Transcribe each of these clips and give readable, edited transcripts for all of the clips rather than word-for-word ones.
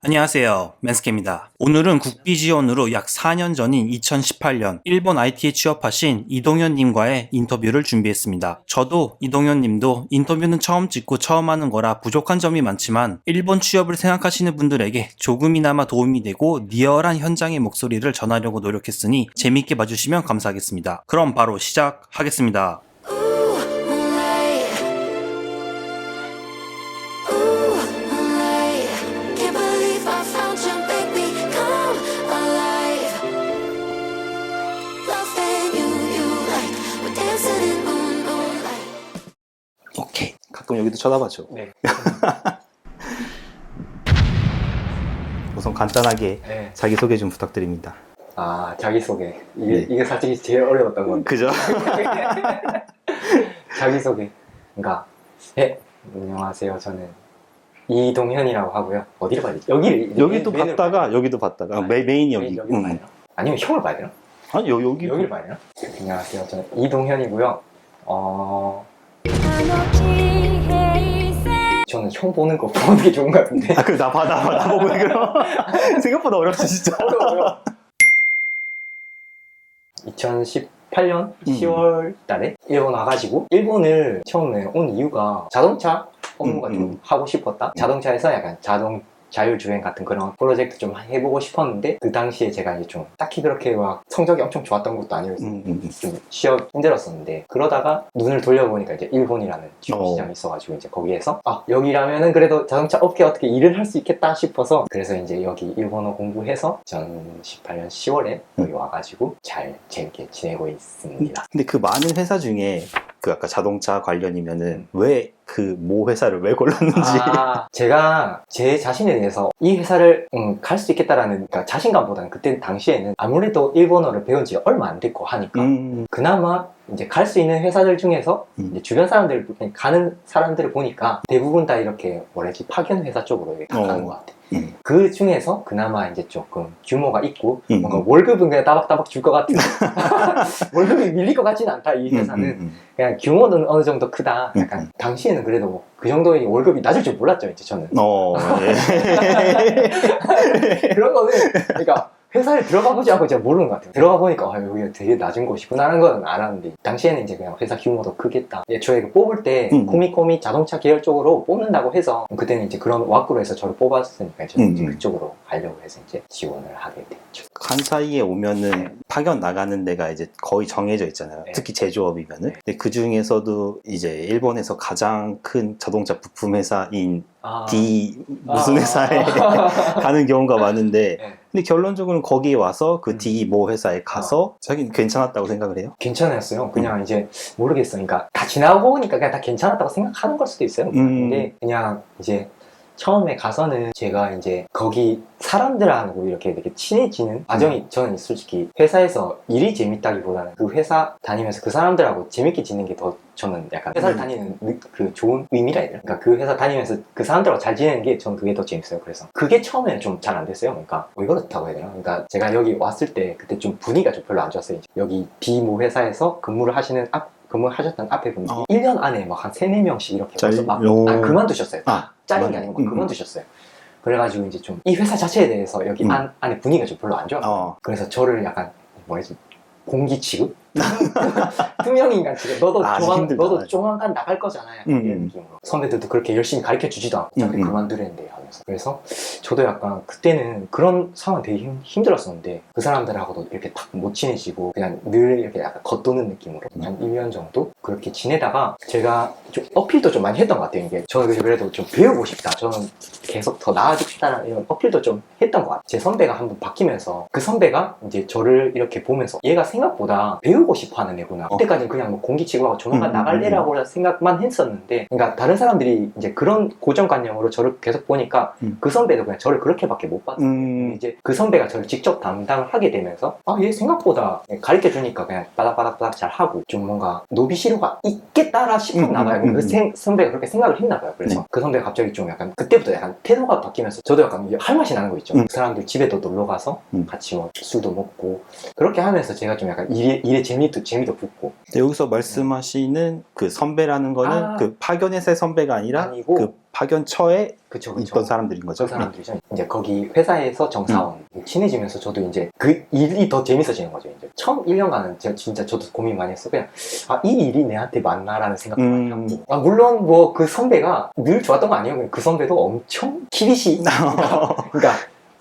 안녕하세요. 맨스케입니다. 오늘은 국비 지원으로 약 4년 전인 2018년 일본 IT에 취업하신 이동현님과의 인터뷰를 준비했습니다. 저도 이동현님도 인터뷰는 처음 찍고 처음 하는 거라 부족한 점이 많지만 일본 취업을 생각하시는 분들에게 조금이나마 도움이 되고 리얼한 현장의 목소리를 전하려고 노력했으니 재밌게 봐주시면 감사하겠습니다. 그럼 바로 시작하겠습니다. 오케이. 가끔 여기도 쳐다봐줘. 네. 우선 간단하게 네. 자기소개 좀 부탁드립니다. 아, 자기소개. 네. 이게 솔직히 제일 어려웠던 건데. 그죠? 자기소개. 그러니까, 안녕하세요. 저는 이동현이라고 하고요. 어디를 봐야 되지? 여기도 메인을 봤다가 봐야 여기도 봤다가 메인이 여기. 여기를 봐야 되나? 아니면 형을 봐야 되나? 아니 여기. 여기를 봐야 되나? 안녕하세요. 저는 이동현이고요. 저는 형 보는 거 보는 게 좋은 것 같은데. 아 그래 나 보고 그럼 생각보다 어렵지 진짜. 어려워요. 2018년 10월 달에 일본 와가지고 일본을 처음에 온 이유가 자동차 업무가 좀 하고 싶었다. 자동차에서 약간 자율주행 같은 그런 프로젝트 좀 해보고 싶었는데 그 당시에 제가 이제 좀 딱히 그렇게 막 성적이 엄청 좋았던 것도 아니고 좀 취업 힘들었었는데 그러다가 눈을 돌려보니까 이제 일본이라는 취업 시장이 있어가지고 이제 거기에서 여기라면은 그래도 자동차 업계 어떻게 일을 할 수 있겠다 싶어서 그래서 이제 여기 일본어 공부해서 2018년 10월에 여기 와가지고 잘 재밌게 지내고 있습니다. 근데 그 많은 회사 중에 그 아까 자동차 관련이면은 왜 그 모 회사를 왜 골랐는지. 제가 제 자신에 대해서 이 회사를 갈 수 있겠다라는 그러니까 자신감보다는 그때 당시에는 아무래도 일본어를 배운 지 얼마 안 됐고 하니까 그나마 이제 갈 수 있는 회사들 중에서 이제 주변 사람들 가는 사람들을 보니까 대부분 다 이렇게 뭐라지 파견 회사 쪽으로 이렇게 다 가는 것 같아. 그 중에서 그나마 이제 조금 규모가 있고 뭔가 월급은 그냥 따박따박 줄 것 같은 월급이 밀릴 것 같지는 않다. 이 회사는 그냥 규모는 어느 정도 크다. 약간 당시에는 그래도 그 정도의 월급이 낮을 줄 몰랐죠. 이제 저는 그런 거는 그러니까 회사에 들어가 보지 않고 제가 모르는 것 같아요. 들어가 보니까 여기가 되게 낮은 곳이구나라는 건 알았는데 당시에는 이제 그냥 회사 규모도 크겠다. 애초에 뽑을 때 코미코미 자동차 계열 쪽으로 뽑는다고 해서 그때는 이제 그런 왁구로 해서 저를 뽑았으니까 저는 이제 그쪽으로 가려고 해서 이제 지원을 하게 됐죠. 칸사이에 오면은 파견 나가는 데가 이제 거의 정해져 있잖아요. 특히 제조업이면은. 근데 그 중에서도 이제 일본에서 가장 큰 자동차 부품 회사인 D 무슨 회사에 가는 경우가 많은데 근데 결론적으로는 거기에 와서 그 D 모 회사에 가서 자기는 괜찮았다고 생각을 해요? 괜찮았어요. 그냥 이제 모르겠어요. 그러니까 다 지나고 보니까 그냥 다 괜찮았다고 생각하는 걸 수도 있어요. 근데 그냥 이제 처음에 가서는 제가 이제 거기 사람들하고 이렇게 친해지는 과정이 저는 솔직히 회사에서 일이 재밌다기보다는 그 회사 다니면서 그 사람들하고 재밌게 지내는 게 더 저는 약간 회사를 다니는 그 좋은 의미라 해야 되나? 그러니까 그 회사 다니면서 그 사람들하고 잘 지내는 게 저는 그게 더 재밌어요. 그래서 그게 처음에는 좀 잘 안 됐어요. 그러니까 이걸 어떻다고 해야 되나? 그러니까 제가 여기 왔을 때 그때 좀 분위기가 좀 별로 안 좋았어요. 여기 B모 회사에서 근무하셨던 앞에 분들이 1년 안에 막 한 3, 4명씩 이렇게 벌써 막 그만두셨어요. 짜린 게 아니고 그만두셨어요. 그래가지고 이제 좀 이 회사 자체에 대해서 여기 안에 분위기가 좀 별로 안 좋았어요. 그래서 저를 약간 뭐지 공기 취급? 투명인간 취급. 너도 조만간 나갈 거잖아요. 이런 느낌으로. 선배들도 그렇게 열심히 가르쳐 주지도 않고 어차피 그만두랬는데 하면서. 그래서 저도 약간 그때는 그런 상황 되게 힘들었었는데 그 사람들하고도 이렇게 탁 못 친해지고 그냥 늘 이렇게 약간 겉도는 느낌으로 한 1년 정도 그렇게 지내다가 제가 좀 어필도 좀 많이 했던 것 같아요. 이게 저는 그래도 좀 배우고 싶다. 저는 계속 더 나아지고 싶다는 이런 어필도 좀 했던 것 같아요. 제 선배가 한 번 바뀌면서 그 선배가 이제 저를 이렇게 보면서 얘가 생각보다 배우고 싶어 하는 애구나. 이때까지는 그냥 뭐 공기 취급하고 조만간 나갈 애라고 생각만 했었는데 그러니까 다른 사람들이 이제 그런 고정관념으로 저를 계속 보니까 그 선배도 그냥 저를 그렇게밖에 못 봤어요. 이제 그 선배가 저를 직접 담당을 하게 되면서 얘 생각보다 가르쳐 주니까 그냥 바닥바닥바닥 잘 하고 좀 뭔가 노비시료가 있겠다라 싶었나 봐요. 그 선배가 그렇게 생각을 했나 봐요. 그래서 그 선배가 갑자기 좀 약간 그때부터 약간 태도가 바뀌면서 저도 약간 할 맛이 나는 거 있죠. 그 사람들 집에도 놀러 가서 같이 뭐 술도 먹고 그렇게 하면서 제가 좀 약간 일에 재미도 붙고. 여기서 말씀하시는 그 선배라는 거는 그 파견회사의 선배가 아니라 아니고 그 파견처에 그쵸. 있던 사람들인 거죠? 그 사람들이죠. 이제 거기 회사에서 정사원 친해지면서 저도 이제 그 일이 더 재밌어지는 거죠. 이제 처음 1년간은 제가 진짜 저도 고민 많이 했어요. 그냥 이 일이 내한테 맞나라는 생각도 많이 하고. 물론 뭐 그 선배가 늘 좋았던 거 아니에요. 그 선배도 엄청 키비시. 그러니까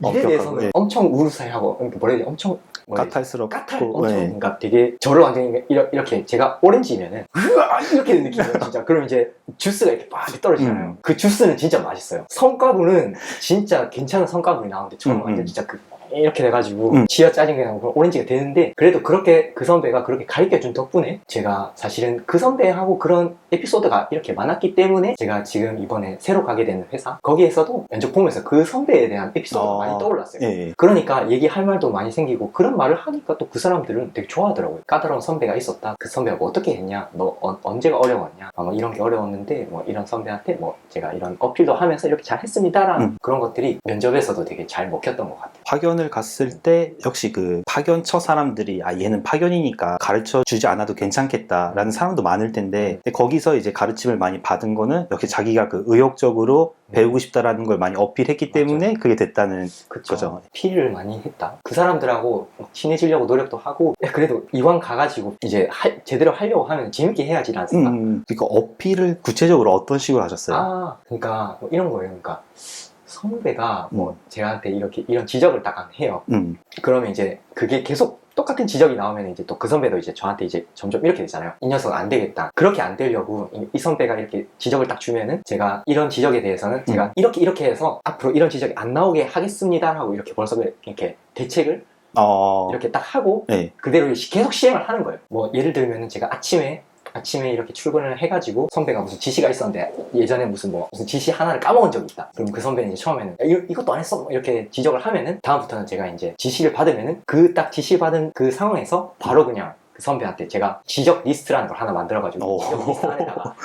일에 대해서는 예. 엄청 우르사이하고 그러니까 뭐라 해야 돼? 엄청 까탈스럽고 엄청 예. 그러니까 되게 저를 완전히 이렇게 제가 오렌지면은 으아 이렇게 되는 느낌이에요 진짜. 그럼 이제 주스가 이렇게 빡 떨어지잖아요. 그 주스는 진짜 맛있어요. 성과분은 진짜 괜찮은 성과분이 나오는데 저는 완전 진짜 이렇게 돼가지고 지어 짜진 그냥 오렌지가 되는데, 그래도 그렇게 그 선배가 그렇게 가르쳐준 덕분에 제가 사실은 그 선배하고 그런 에피소드가 이렇게 많았기 때문에 제가 지금 이번에 새로 가게 되는 회사 거기에서도 면접 보면서 그 선배에 대한 에피소드가 많이 떠올랐어요. 예. 그러니까 얘기할 말도 많이 생기고 그런 말을 하니까 또 그 사람들은 되게 좋아하더라고요. 까다로운 선배가 있었다. 그 선배가 뭐 어떻게 했냐? 너 언제가 어려웠냐? 뭐 이런 게 어려웠는데 뭐 이런 선배한테 뭐 제가 이런 어필도 하면서 이렇게 잘 했습니다라는 그런 것들이 면접에서도 되게 잘 먹혔던 것 같아요. 파견을 갔을 때 역시 그 파견처 사람들이 얘는 파견이니까 가르쳐 주지 않아도 괜찮겠다라는 사람도 많을 텐데, 근데 거기서 이제 가르침을 많이 받은 거는 역시 자기가 그 의욕적으로 배우고 싶다라는 걸 많이 어필했기 때문에 그게 됐다는 거죠. 피를 많이 했다. 그 사람들하고 친해지려고 노력도 하고, 그래도 이왕 가가지고 이제 제대로 하려고 하면 재밌게 해야지라는 생각. 그러니까 어필을 구체적으로 어떤 식으로 하셨어요? 그러니까 뭐 이런 거예요. 그러니까 선배가 뭐 제한테 이런 지적을 딱 해요. 그러면 이제 그게 계속 똑같은 지적이 나오면 이제 또 그 선배도 이제 저한테 이제 점점 이렇게 되잖아요. 이 녀석은 안 되겠다. 그렇게 안 되려고 이 선배가 이렇게 지적을 딱 주면은 제가 이런 지적에 대해서는 제가 이렇게 해서 앞으로 이런 지적이 안 나오게 하겠습니다 하고 이렇게 벌써 이렇게 대책을 이렇게 딱 하고 그대로 계속 시행을 하는 거예요. 뭐 예를 들면은 제가 아침에 이렇게 출근을 해가지고 선배가 무슨 지시가 있었는데 예전에 무슨 지시 하나를 까먹은 적이 있다. 그럼 그 선배는 이제 처음에는 이것도 안 했어 이렇게 지적을 하면은 다음부터는 제가 이제 지시를 받으면은 그 딱 지시 받은 그 상황에서 바로 그냥 그 선배한테 제가 지적 리스트라는 걸 하나 만들어가지고 지적 리스트 안에다가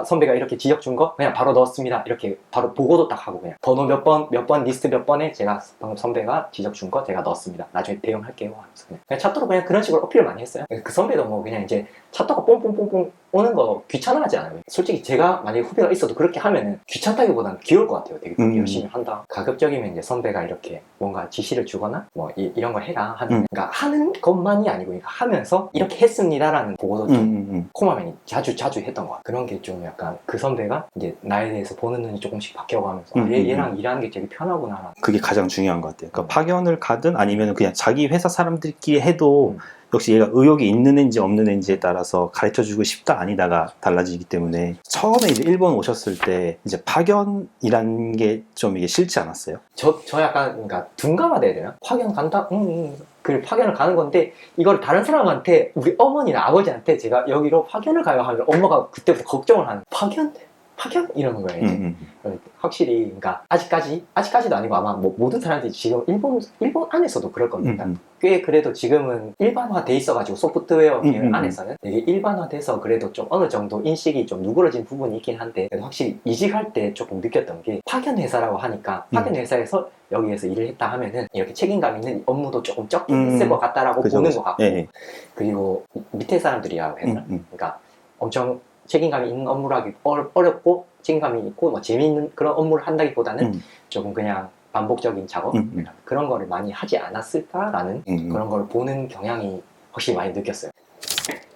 선배가 이렇게 지적 준 거 그냥 바로 넣었습니다. 이렇게 바로 보고도 딱 하고 그냥 번호 몇 번 리스트 몇 번에 제가 방금 선배가 지적 준 거 제가 넣었습니다. 나중에 대응할게요 하면서 그냥 차트로 그냥 그런 식으로 어필을 많이 했어요. 그 선배도 뭐 그냥 이제 차트가 뽕뽕뽕뽕 오는 거 귀찮아하지 않아요. 솔직히 제가 만약에 후배가 있어도 그렇게 하면은 귀찮다기보다는 귀여울 것 같아요. 되게 열심히 한다. 가급적이면 이제 선배가 이렇게 뭔가 지시를 주거나 뭐 이런 걸 해라 하면 그러니까 하는 것만이 아니고 그러니까 하면서 이렇게 했습니다라는 보고도 좀 콤하면 자주 했던 것 같아요. 그런 게 좀 약간 그 선배가 이제 나에 대해서 보는 눈이 조금씩 바뀌어가면서 얘랑 일하는 게 되게 편하구나. 그게 가장 중요한 것 같아요. 그러니까 파견을 가든 아니면 그냥 자기 회사 사람들끼리 해도 역시 얘가 의욕이 있는 애인지 없는 애인지에 따라서 가르쳐주고 싶다 아니다가 달라지기 때문에 처음에 이제 일본 오셨을 때 이제 파견이라는 게 좀 이게 싫지 않았어요? 저 약간 그러니까 둔감하다 되나? 파견 간다? 그 파견을 가는 건데 이걸 다른 사람한테 우리 어머니나 아버지한테 제가 여기로 파견을 가요 하면 엄마가 그때부터 걱정을 하는 파견 이러는 거예요. 이제. 확실히 그러니까 아직까지도 아니고 아마 뭐 모든 사람들이 지금 일본 안에서도 그럴 겁니다. 꽤 그래도 지금은 일반화돼 있어가지고 소프트웨어 계열 안에서는 되게 일반화돼서 그래도 좀 어느 정도 인식이 좀 누그러진 부분이 있긴 한데, 그래도 확실히 이직할 때 조금 느꼈던 게 파견 회사라고 하니까 파견 회사에서 여기에서 일을 했다 하면은 이렇게 책임감 있는 업무도 조금 적게 했을 것 같다라고 보는 것 같고, 그리고 밑에 사람들이야 그러니까 엄청 책임감이 있는 업무를 하기 어렵고 책임감이 있고 뭐 재미있는 그런 업무를 한다기보다는 조금 그냥 반복적인 작업 그런 거를 많이 하지 않았을까라는 그런 걸 보는 경향이 확실히 많이 느꼈어요.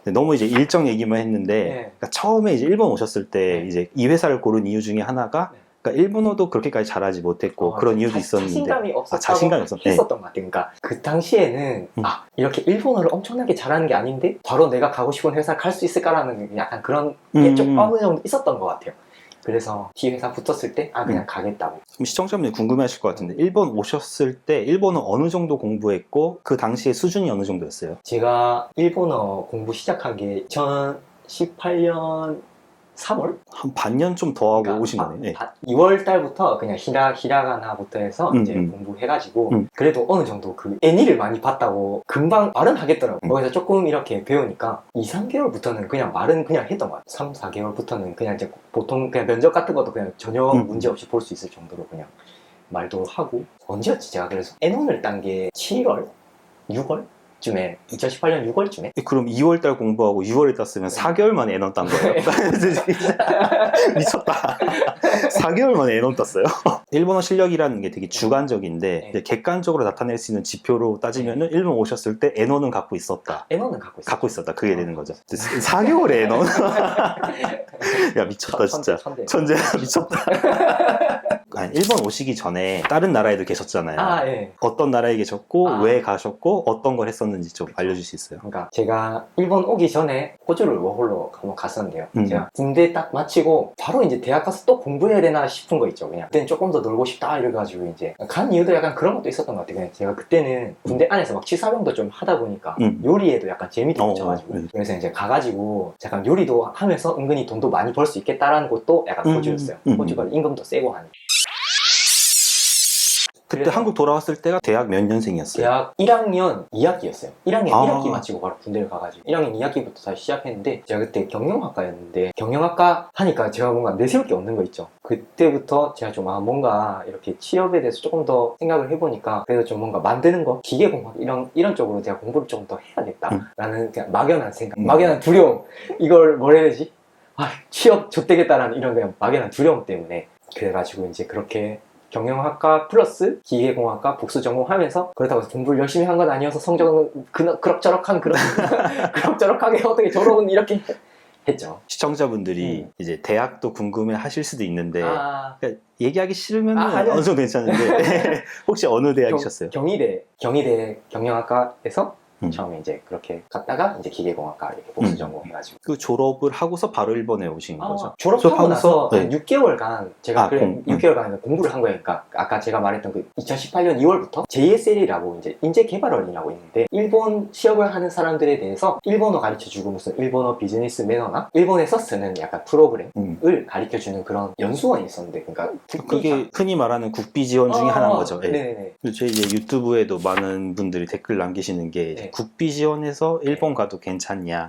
너무 이제 일정 얘기만 했는데 그러니까 처음에 이제 일본 오셨을 때 이제 이 회사를 고른 이유 중에 하나가 그러니까 일본어도 그렇게까지 잘하지 못했고 그런 이유도 있었는데 자신감이 없었다고 했었던 것 같아요. 그러니까 그 당시에는 이렇게 일본어를 엄청나게 잘하는 게 아닌데 바로 내가 가고 싶은 회사 갈 수 있을까라는 약간 그런 게 좀 어느 정도 있었던 것 같아요. 그래서 이 회사 붙었을 때 그냥 가겠다고. 그럼 시청자분들이 궁금해하실 것 같은데 일본 오셨을 때 일본어 어느 정도 공부했고 그 당시에 수준이 어느 정도였어요? 제가 일본어 공부 시작한 게 2018년 3월? 한 반년 좀 더 하고 그러니까 오신 거네요. 2월 달부터 그냥 히라가나부터 해서 이제 공부해가지고 그래도 어느 정도 그 애니를 많이 봤다고 금방 말은 하겠더라고요. 거기서 조금 이렇게 배우니까 2-3개월부터는 그냥 말은 그냥 했던 것 같아요. 3-4개월부터는 그냥 이제 보통 그냥 면접 같은 것도 그냥 전혀 문제 없이 볼 수 있을 정도로 그냥 말도 하고. 언제였지 제가 그래서 N1을 딴 게 7월? 6월? 쯤에 2018년 6월쯤에. 그럼 2월달 공부하고 6월에 땄으면 4개월 만에 N1 딴 거예요? 미쳤다. 4개월 만에 N1 땄어요. 일본어 실력이라는 게 되게 주관적인데 네. 이제 객관적으로 나타낼 수 있는 지표로 따지면은 일본 오셨을 때 N1은 갖고 있었다. N1은 갖고 있어요. 갖고 있었다. 그게 되는 거죠. 4개월에 N1? 야 미쳤다 진짜. 천재야 미쳤다. 아니, 일본 오시기 전에 다른 나라에도 계셨잖아요. 아, 예. 어떤 나라에 계셨고 아. 왜 가셨고 어떤 걸 했었는지 좀 알려줄 수 있어요? 그러니까 제가 일본 오기 전에 호주를 워홀로 한번 갔었는데요. 음. 제가 군대 딱 마치고 바로 이제 대학 가서 또 공부해야 되나 싶은 거 있죠. 그냥 그때는 조금 더 놀고 싶다 이래가지고 이제 간 이유도 약간 그런 것도 있었던 것 같아요. 그냥 제가 그때는 군대 안에서 막 치사병도 좀 하다 보니까 요리에도 약간 재미도 붙여가지고 그래서 이제 가가지고 약간 요리도 하면서 은근히 돈도 많이 벌 수 있겠다라는 것도 약간 호주였어요. 호주가 임금도 세고 하니까. 그때 그래서 한국 돌아왔을 때가 대학 몇 년생이었어요? 대학 1학년 2학기였어요. 1학년 아. 1학기 마치고 바로 군대를 가가지고 1학년 2학기부터 다시 시작했는데 제가 그때 경영학과였는데 경영학과 하니까 제가 뭔가 내세울 게 없는 거 있죠. 그때부터 제가 좀 뭔가 이렇게 취업에 대해서 조금 더 생각을 해보니까 그래도 좀 뭔가 만드는 거 기계공학 이런 쪽으로 제가 공부를 조금 더 해야겠다라는 그냥 막연한 생각, 막연한 두려움 이걸 뭐라 해야 되지? 아, 취업 좆되겠다라는 이런 그냥 막연한 두려움 때문에 그래가지고 이제 그렇게 경영학과 플러스 기계공학과 복수 전공하면서 그렇다고 해서 공부를 열심히 한 건 아니어서 성적은 그럭저럭한 그런 그럭저럭하게 어떻게 졸업은 이렇게 했죠. 시청자분들이 이제 대학도 궁금해 하실 수도 있는데 아, 그러니까 얘기하기 싫으면 아니요. 어느 정도 괜찮은데 혹시 어느 대학이셨어요? 경희대 경영학과에서 처음에 이제 그렇게 갔다가 이제 기계공학과 이렇게 복수 전공해가지고 그 졸업을 하고서 바로 일본에 오신 거죠? 졸업하고 나서 네. 한 6개월간 제가 아, 6개월간 공부를 한 거예요. 그러니까 아까 제가 말했던 그 2018년 2월부터 JSL이라고 이제 인재개발원이라고 있는데 일본 취업을 하는 사람들에 대해서 일본어 가르쳐주고 무슨 일본어 비즈니스 매너나 일본에서 쓰는 약간 프로그램을 가르쳐주는 그런 연수원이 있었는데 그러니까 그게 흔히 말하는 국비 지원 중에 하나인 거죠. 네. 네네네. 제 이제 유튜브에도 많은 분들이 댓글 남기시는 게 네. 국비 지원해서 일본 가도 괜찮냐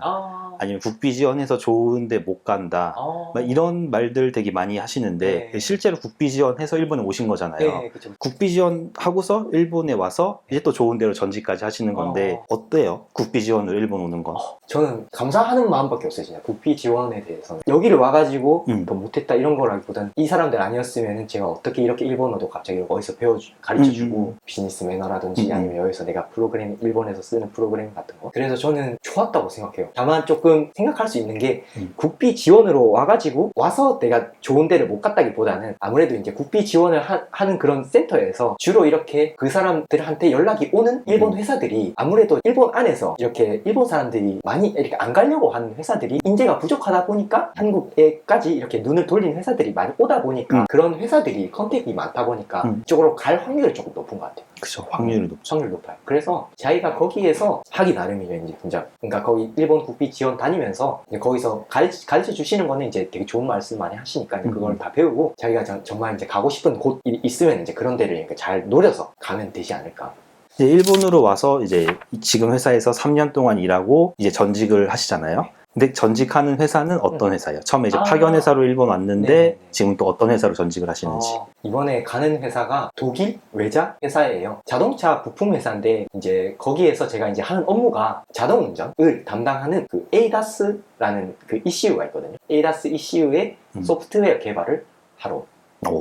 아니면 국비 지원해서 좋은데 못 간다 막 이런 말들 되게 많이 하시는데 네. 실제로 국비 지원해서 일본에 오신 거잖아요. 네, 그쵸. 국비 지원 하고서 일본에 와서 이제 또 좋은 데로 전직까지 하시는 건데 어때요? 국비 지원으로 일본 오는 건? 저는 감사하는 마음밖에 없어요. 진짜 국비 지원에 대해서는 여기를 와가지고 더 못했다 이런 거라기보다는 이 사람들 아니었으면 제가 어떻게 이렇게 일본어도 갑자기 어디서 가르쳐주고 비즈니스 매너라든지 아니면 여기서 내가 프로그램 일본에서 쓰는 프로그램 같은 거 그래서 저는 좋았다고 생각해요. 다만 조금 생각할 수 있는 게 국비 지원으로 와서 내가 좋은 데를 못 갔다기보다는 아무래도 이제 국비 지원을 하는 그런 센터에서 주로 이렇게 그 사람들한테 연락이 오는 일본 회사들이 아무래도 일본 안에서 이렇게 일본 사람들이 많이 이렇게 안 가려고 하는 회사들이 인재가 부족하다 보니까 한국에까지 이렇게 눈을 돌린 회사들이 많이 오다 보니까 그런 회사들이 컨택이 많다 보니까 이쪽으로 갈 확률이 조금 높은 것 같아요. 그쵸, 확률이 높죠. 확률이 높아요. 그래서 자기가 거기에서 하기 나름이죠, 이제 진짜. 그러니까 거기 일본 국비 지원 다니면서 이제 거기서 가르쳐 주시는 거는 이제 되게 좋은 말씀 많이 하시니까 이제 그걸 다 배우고 자기가 정말 이제 가고 싶은 곳 있으면 이제 그런 데를 이렇게 잘 노려서 가면 되지 않을까. 이제 일본으로 와서 이제 지금 회사에서 3년 동안 일하고 이제 전직을 하시잖아요. 근데 전직하는 회사는 어떤 회사예요? 처음에 이제 파견 회사로 일본 왔는데 네네네. 지금 또 어떤 회사로 전직을 하시는지. 이번에 가는 회사가 독일 외자 회사예요. 자동차 부품 회사인데 이제 거기에서 제가 이제 하는 업무가 자동 운전을 담당하는 그 ADAS라는 그 ECU가 있거든요. ADAS ECU의 소프트웨어 개발을 하러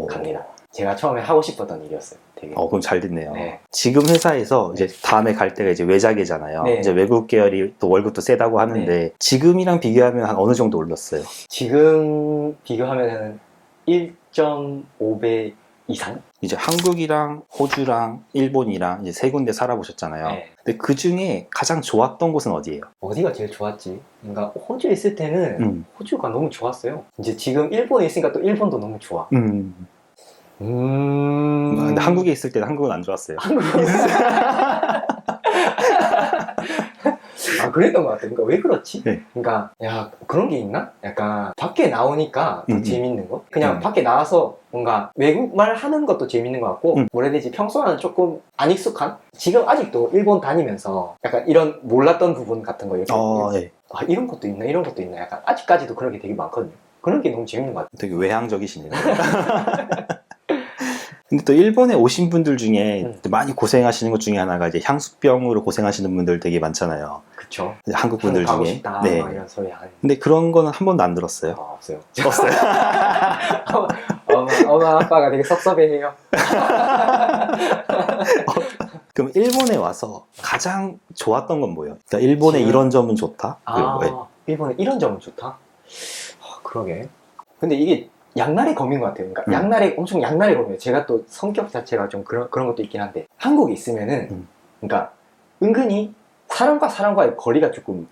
갑니다. 제가 처음에 하고 싶었던 일이었어요. 되게. 그럼 잘 됐네요. 네. 지금 회사에서 이제 다음에 갈 때가 이제 외자계잖아요. 네. 이제 외국 계열이 또 월급도 세다고 하는데 지금이랑 비교하면 한 어느 정도 올랐어요? 지금 비교하면 1.5배 이상? 이제 한국이랑 호주랑 일본이랑 이제 세 군데 살아보셨잖아요. 네. 근데 그 중에 가장 좋았던 곳은 어디예요? 어디가 제일 좋았지? 그러니까 호주에 있을 때는 호주가 너무 좋았어요. 이제 지금 일본에 있으니까 또 일본도 너무 좋아. 근데 한국에 있을 때는 한국은 안 좋았어요. 그랬던 것 같아요. 그러니까 왜 그렇지? 네. 그러니까 야 그런 게 있나? 약간 밖에 나오니까 더 재밌는 거? 그냥 밖에 나와서 뭔가 외국말 하는 것도 재밌는 것 같고 뭐라 해야 되지? 평소와는 조금 안 익숙한? 지금 아직도 일본 다니면서 약간 이런 몰랐던 부분 같은 거 이렇게 네. 이런 것도 있나? 이런 것도 있나? 약간 아직까지도 그런 게 되게 많거든요. 그런 게 너무 재밌는 것 같아요. 되게 외향적이시네요. 근데 또 일본에 오신 분들 중에 많이 고생하시는 것 중에 하나가 이제 향수병으로 고생하시는 분들 되게 많잖아요. 그쵸. 한국 분들 가고 중에. 싶다 이런 소리 하는. 근데 그런 거는 한 번도 안 들었어요. 없어요. 없어요. 엄마 아빠가 되게 섭섭해해요. 그럼 일본에 와서 가장 좋았던 건 뭐예요? 그러니까 일본의 지금- 이런 점은 좋다? 그리고 왜? 일본은 이런 점은 좋다? 그러게. 근데 이게 양날의 검인 것 같아요. 그러니까 엄청 양날의 검이에요. 제가 또 성격 자체가 좀 그런 것도 있긴 한데, 한국에 있으면은, 그러니까 은근히 사람과의 거리가 조금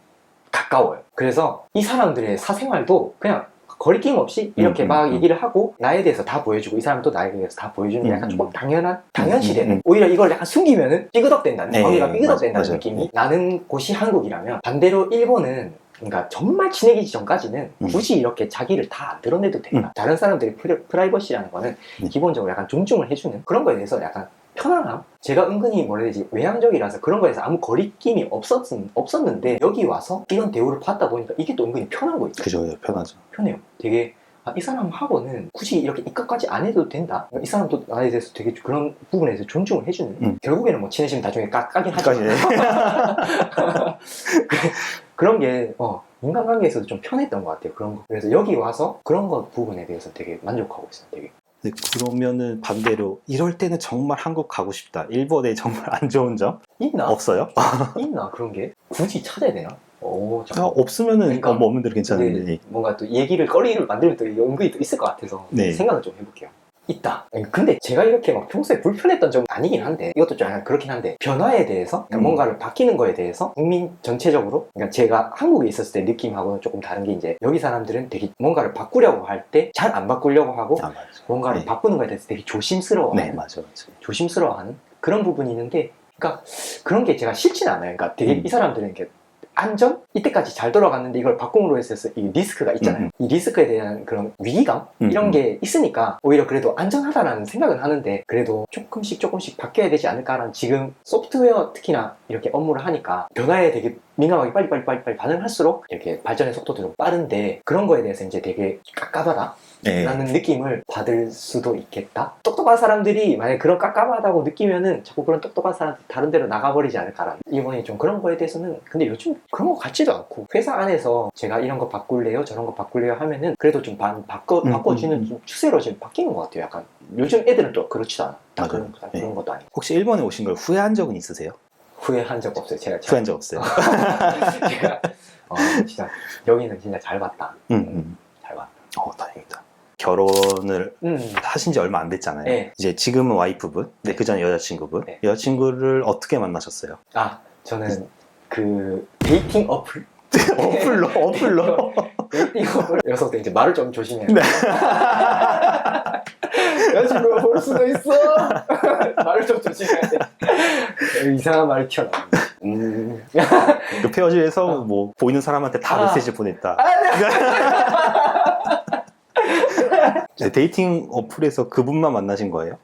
가까워요. 그래서 이 사람들의 사생활도 그냥 거리낌 없이 이렇게 막 얘기를 하고 나에 대해서 다 보여주고 이 사람도 나에 대해서 다 보여주는 게 약간 조금 당연시되는 오히려 이걸 약간 숨기면은 삐그덕된다는 네, 관계가 삐그덕된다는 맞아요. 느낌이 나는 곳이 한국이라면 반대로 일본은 그러니까 정말 친해지기 전까지는 굳이 이렇게 자기를 다 안 드러내도 된다. 다른 사람들의 프라이버시라는 거는 기본적으로 약간 존중을 해주는 그런 거에 대해서 약간 편안함? 제가 은근히 뭐라 해야 되지 외향적이라서 그런 거에서 아무 거리낌이 없었는데 여기 와서 이런 대우를 받다 보니까 이게 또 은근히 편한 거 있죠. 그죠, 편하죠. 편해요. 되게 이 사람하고는 굳이 이렇게 입각까지 안 해도 된다. 이 사람도 나에 대해서 되게 그런 부분에 대해서 존중을 해주는. 결국에는 뭐 친해지면 나중에 까긴 하죠. 그런 게 인간관계에서도 좀 편했던 것 같아요. 그런 거. 그래서 여기 와서 그런 거 부분에 대해서 되게 만족하고 있어요. 되게. 그러면은 반대로 이럴 때는 정말 한국 가고 싶다. 일본에 정말 안 좋은 점 있나? 없어요? 있나 그런 게? 굳이 찾아야 되나? 없으면은 그러니까, 뭐 없는 대로 괜찮은데. 근데 뭔가 또 거리를 만들면 또 은근히 또 있을 것 같아서 생각을 좀 해볼게요. 있다. 근데 제가 이렇게 막 평소에 불편했던 점은 아니긴 한데 이것도 좀 약간 그렇긴 한데 변화에 대해서 그러니까 뭔가를 바뀌는 거에 대해서 국민 전체적으로 그러니까 제가 한국에 있었을 때 느낌하고는 조금 다른 게 이제 여기 사람들은 되게 뭔가를 바꾸려고 할 때 잘 안 바꾸려고 하고 뭔가를 바꾸는 거에 대해서 되게 조심스러워하는 조심스러워하는 그런 부분이 있는데 그러니까 그런 게 제가 싫진 않아요. 그러니까 되게 이 사람들은 이렇게 안전? 이때까지 잘 돌아갔는데 이걸 바꿈으로 해서 이 리스크가 있잖아요. 이 리스크에 대한 그런 위기감? 이런 게 있으니까 오히려 그래도 안전하다라는 생각은 하는데 그래도 조금씩 바뀌어야 되지 않을까라는 지금 소프트웨어 특히나 이렇게 업무를 하니까 변화에 되게 민감하게 빨리 반응할수록 이렇게 발전의 속도도 좀 빠른데 그런 거에 대해서 이제 되게 깝깝하다? 라는 느낌을 받을 수도 있겠다. 똑똑한 사람들이 만약에 그런 깝깝하다고 느끼면은 자꾸 그런 똑똑한 사람들 다른 데로 나가버리지 않을까라는 이번에 좀 그런 거에 대해서는 근데 요즘 그런 거 같지도 않고 회사 안에서 제가 이런 거 바꿀래요 저런 거 바꿀래요 하면은 그래도 좀 바꿔주는 좀 추세로 지금 바뀌는 것 같아요. 약간 요즘 애들은 또 그렇지도 않아. 그런 것도 아니고. 혹시 일본에 오신 걸 후회한 적은 있으세요? 후회한 적 없어요. 제가 후회한 적 없어요. 제가 진짜 여기는 진짜 잘 봤다. 잘 봤다. 다행이다. 결혼을 하신 지 얼마 안 됐잖아요. 네. 이제 지금은 와이프분, 그 전에 여자친구분. 네. 여자친구를 어떻게 만나셨어요? 저는 그 데이팅 어플? 어플로? 데이팅 어플 녀석들 이제 말을 좀 조심해야 돼. 여자친구가 볼 수도 있어. 말을 좀 조심해야 돼. 이상한 말이 튀어나와. 그 페어즈에서 뭐 보이는 사람한테 다 메시지 보냈다. 데이팅 어플에서 그분만 만나신 거예요?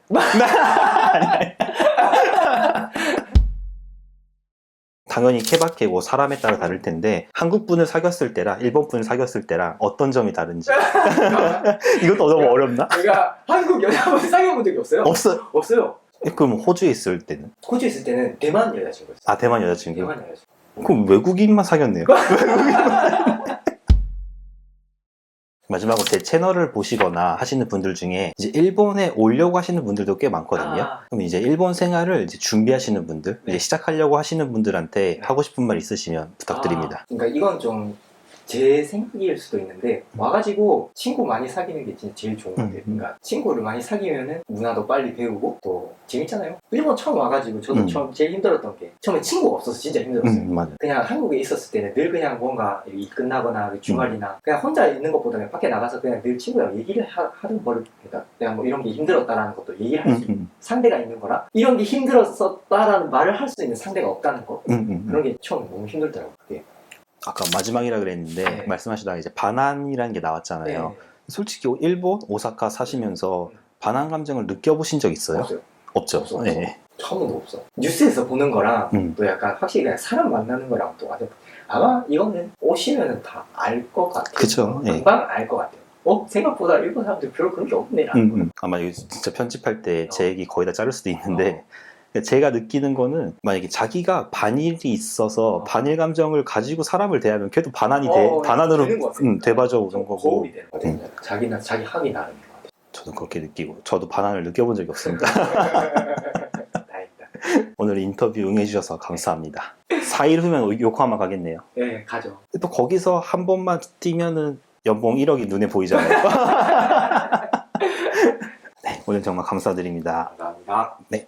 당연히 케바케고 사람에 따라 다를 텐데 한국 분을 사귀었을 때랑 일본 분을 사귀었을 때랑 어떤 점이 다른지. 이것도 너무 어렵나? 제가 한국 여자분 사귀어본 적이 없어요. 없어요. 그럼 호주에 있을 때는? 호주에 있을 때는 대만 여자친구였어요. 대만 여자친구? 대만 여자친구. 그럼 외국인만 사귀었네요. 마지막으로 제 채널을 보시거나 하시는 분들 중에 이제 일본에 오려고 하시는 분들도 꽤 많거든요. 그럼 이제 일본 생활을 이제 준비하시는 분들, 이제 시작하려고 하시는 분들한테 하고 싶은 말 있으시면 부탁드립니다. 그러니까 이건 좀 제 생각일 수도 있는데 와가지고 친구 많이 사귀는 게 진짜 제일 좋은 것 같아요. 그러니까 친구를 많이 사귀면은 문화도 빨리 배우고 또 재밌잖아요. 일본 처음 와가지고 저도 처음 제일 힘들었던 게 처음에 친구가 없어서 진짜 힘들었어요. 맞아요. 그냥 한국에 있었을 때는 늘 그냥 뭔가 일 끝나거나 주말이나 그냥 혼자 있는 것보다는 밖에 나가서 그냥 늘 친구랑 얘기를 하는 거를 그러니까 내가 뭐 이런 게 힘들었다라는 것도 얘기를 할 수 있는 상대가 있는 거라 이런 게 힘들었었다라는 말을 할 수 있는 상대가 없다는 거 그런 게 처음 너무 힘들더라고요. 그게. 아까 마지막이라 그랬는데 말씀하시다가 이제 반환이라는 게 나왔잖아요. 솔직히 일본 오사카 사시면서 반환 감정을 느껴보신 적 있어요? 없어요. 없죠. 처음은 없어. 뉴스에서 보는 거랑 또 약간 확실히 그냥 사람 만나는 거랑 또 아마 이거는 오시면은 다 알 것 같아요. 그쵸. 금방 알 것 같아요. 생각보다 일본 사람들 별로 그런 게 없네. 아마 이거 진짜 편집할 때 제 얘기 거의 다 자를 수도 있는데 제가 느끼는 거는 만약에 자기가 반일이 있어서 반일 감정을 가지고 사람을 대하면 걔도 반환으로 돼봐져 오는 거고 거울이 되는 거죠. 자기 학이 나름인 것 같아요. 저도 그렇게 느끼고 저도 반환을 느껴본 적이 없습니다. 다행이다. 오늘 인터뷰 응해주셔서 감사합니다. 4일 후면 요코하마 가겠네요. 네, 가죠. 또 거기서 한 번만 뛰면은 연봉 1억이 눈에 보이잖아요. 네, 오늘 정말 감사드립니다. 감사합니다. 네.